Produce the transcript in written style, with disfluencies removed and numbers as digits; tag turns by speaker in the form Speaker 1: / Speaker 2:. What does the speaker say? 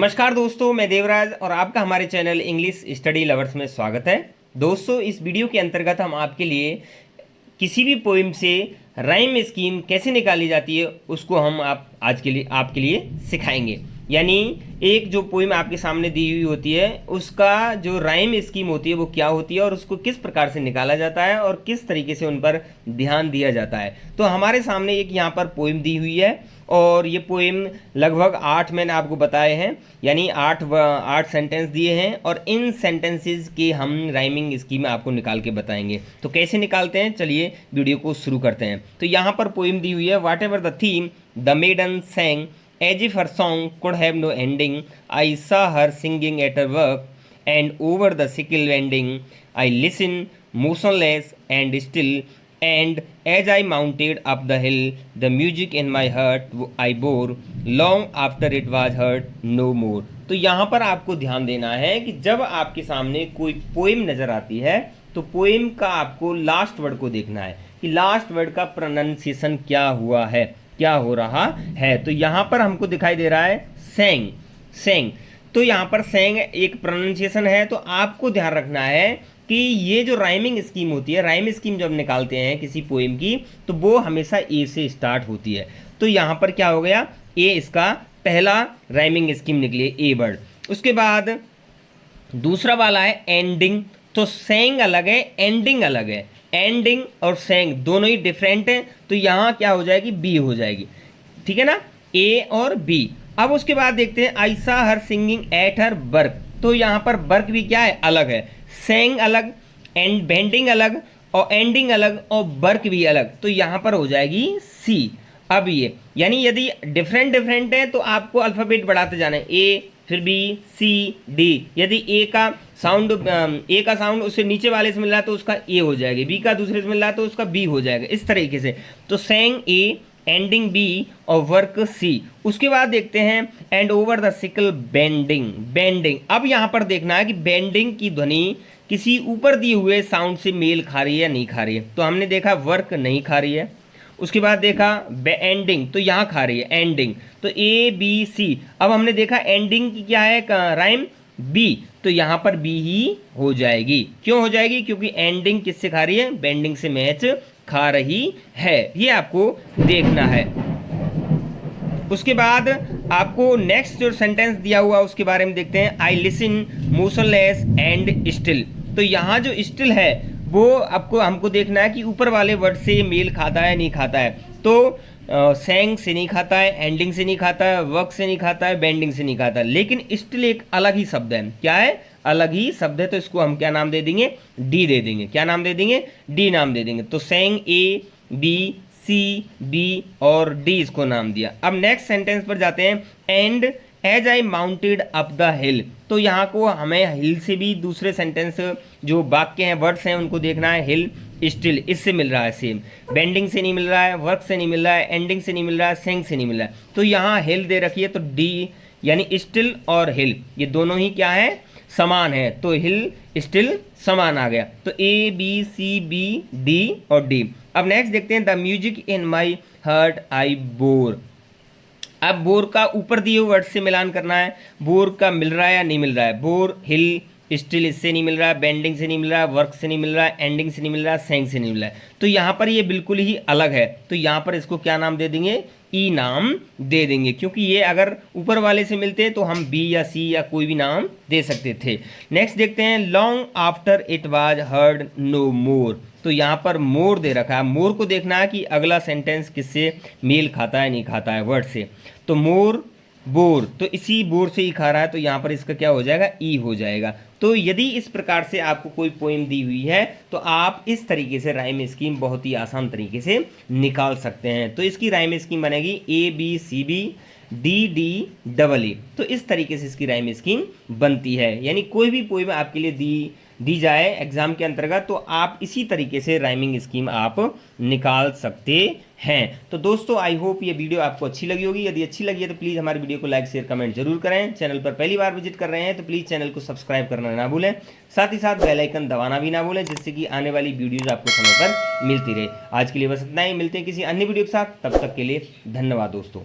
Speaker 1: नमस्कार दोस्तों, मैं देवराज और आपका हमारे चैनल इंग्लिश स्टडी लवर्स में स्वागत है। दोस्तों, इस वीडियो के अंतर्गत हम आपके लिए किसी भी पोइम से राइम स्कीम कैसे निकाली जाती है उसको हम आज के लिए आपके लिए सिखाएंगे। यानी एक जो पोइम आपके सामने दी हुई होती है उसका जो राइम स्कीम होती है वो क्या होती है और उसको किस प्रकार से निकाला जाता है और किस तरीके से उन पर ध्यान दिया जाता है। तो हमारे सामने एक यहाँ पर पोइम दी हुई है और ये पोइम लगभग 8 मैंने आपको बताए हैं, यानी 8 सेंटेंस दिए हैं और इन सेंटेंसेस के हम राइमिंग स्कीम आपको निकाल के बताएंगे। तो कैसे निकालते हैं, चलिए वीडियो को शुरू करते हैं। तो यहाँ पर पोइम दी हुई है, whatever the theme the maiden sang as if her song could have no ending. I saw her singing at her work, and over the sickle wending, I listened motionless and still. And as I mounted up the hill, the music in my heart I bore, long after it was heard no more. तो यहाँ पर आपको ध्यान देना है कि जब आपके सामने कोई पोइम नज़र आती है तो पोइम का आपको लास्ट वर्ड को देखना है कि लास्ट वर्ड का प्रोनाउंसिएशन क्या हुआ है, क्या हो रहा है। तो यहाँ पर हमको दिखाई दे रहा है सेंग सेंग। तो यहाँ पर सेंग एक प्रोनाउंसिएशन है। तो आपको ध्यान रखना है कि ये जो राइमिंग स्कीम होती है, राइम स्कीम जब निकालते हैं किसी पोइम की तो वो हमेशा ए से स्टार्ट होती है। तो यहाँ पर क्या हो गया, ए इसका पहला राइमिंग स्कीम निकली, ए वर्ड। उसके बाद दूसरा वाला है एंडिंग। तो सेंग अलग है, एंडिंग अलग है। एंडिंग और सेंग दोनों ही डिफरेंट हैं। तो यहाँ क्या हो जाएगी, बी हो जाएगी, ठीक है ना, ए और बी। अब उसके बाद देखते हैं आई सा हर सिंगिंग एट हर वर्क। तो यहाँ पर वर्क भी क्या है, अलग है। सेंग अलग, एंड बेंडिंग अलग और एंडिंग अलग और वर्क भी अलग। तो यहाँ पर हो जाएगी सी। अब ये यानी यदि डिफरेंट है तो आपको अल्फ़ाबेट बढ़ाते जाना है, ए फिर बी सी डी। यदि ए का साउंड उससे नीचे वाले से मिल रहा है तो उसका ए हो जाएगा, बी का दूसरे से मिल रहा है तो उसका बी हो जाएगा, इस तरीके से। तो सेंग ए, एंडिंग बी और वर्क सी। उसके बाद देखते हैं and over the sickle bending. अब यहाँ पर देखना है कि बेंडिंग की ध्वनि किसी ऊपर दिए हुए साउंड से मेल खा रही है या नहीं खा रही है। तो हमने देखा वर्क नहीं खा रही है। उसके बाद देखा एंडिंग, तो यहाँ खा रही है एंडिंग। तो ए बी सी। अब हमने देखा एंडिंग की क्या है राइम, बी। तो यहाँ पर बी ही हो जाएगी। क्यों हो जाएगी, क्योंकि एंडिंग किससे खा रही है, बेंडिंग से मैच खा रही है। ये आपको देखना है। उसके बाद आपको नेक्स्ट जो सेंटेंस दिया हुआ उसके बारे में देखते हैं, I listen motionless and still. तो यहाँ जो स्टिल है वो आपको हमको देखना है कि ऊपर वाले वर्ड से मेल खाता है नहीं खाता है। तो सेंग से नहीं खाता है, एंडिंग से नहीं खाता है, वर्क से नहीं खाता है, बेंडिंग से नहीं खाता है। लेकिन स्टिल एक अलग ही शब्द है। क्या है, अलग ही शब्द है। तो इसको हम क्या नाम दे देंगे, डी दे देंगे। क्या नाम दे देंगे, डी नाम दे देंगे। तो सेंग ए बी सी बी और डी इसको नाम दिया। अब नेक्स्ट सेंटेंस पर जाते हैं, and as I mounted up the hill. तो यहाँ को हमें हिल से भी दूसरे सेंटेंस जो वाक्य हैं, वर्ड्स हैं, उनको देखना है। हिल स्टिल इससे मिल रहा है सेम, बेंडिंग से नहीं मिल रहा है, वर्क से नहीं मिल रहा है, एंडिंग से नहीं मिल रहा है, सेंग से नहीं मिल रहा है। तो यहाँ हिल दे रखी है तो डी, यानी स्टिल और हिल ये दोनों ही क्या है, समान है। तो हिल स्टिल समान आ गया। तो A B C B D और डी। अब नेक्स्ट देखते हैं, the music in my heart I bore. अब बोर का ऊपर दिए हुए वर्ड से मिलान करना है, बोर का मिल रहा है या नहीं मिल रहा है। बोर हिल स्टिल इससे नहीं मिल रहा है, बेंडिंग से नहीं मिल रहा है, वर्क से नहीं मिल रहा है, एंडिंग से नहीं मिल रहा है, सेंग से नहीं मिल रहा है। तो यहाँ पर ये बिल्कुल ही अलग है। तो यहाँ पर इसको क्या नाम दे देंगे, ई नाम दे देंगे, क्योंकि ये अगर ऊपर वाले से मिलते तो हम बी या सी या कोई भी नाम दे सकते थे। नेक्स्ट देखते हैं, long after it was heard no more. तो यहाँ पर मोर दे रखा है। मोर को देखना है कि अगला सेंटेंस किससे मेल खाता है नहीं खाता है, वर्ड से। तो मोर बोर, तो इसी बोर से ही खा रहा है। तो यहाँ पर इसका क्या हो जाएगा, ई हो जाएगा। तो यदि इस प्रकार से आपको कोई पोइम दी हुई है तो आप इस तरीके से राइम स्कीम बहुत ही आसान तरीके से निकाल सकते हैं। तो इसकी राइम स्कीम बनेगी A B C B D D double A. तो इस तरीके से इसकी राइम स्कीम बनती है। यानी कोई भी पोइम आपके लिए दी जाए एग्जाम के अंतर्गत तो आप इसी तरीके से राइमिंग स्कीम आप निकाल सकते हैं। तो दोस्तों, आई होप ये वीडियो आपको अच्छी लगी होगी। यदि अच्छी लगी है तो प्लीज़ हमारी वीडियो को लाइक शेयर कमेंट जरूर करें। चैनल पर पहली बार विजिट कर रहे हैं तो प्लीज़ चैनल को सब्सक्राइब करना ना भूलें। साथ ही साथ बेल आइकन दबाना भी ना भूलें, जिससे कि आने वाली वीडियोज़ आपको समय पर मिलती रहे। आज के लिए बस इतना ही, मिलते हैं किसी अन्य वीडियो के साथ। तब तक के लिए धन्यवाद दोस्तों।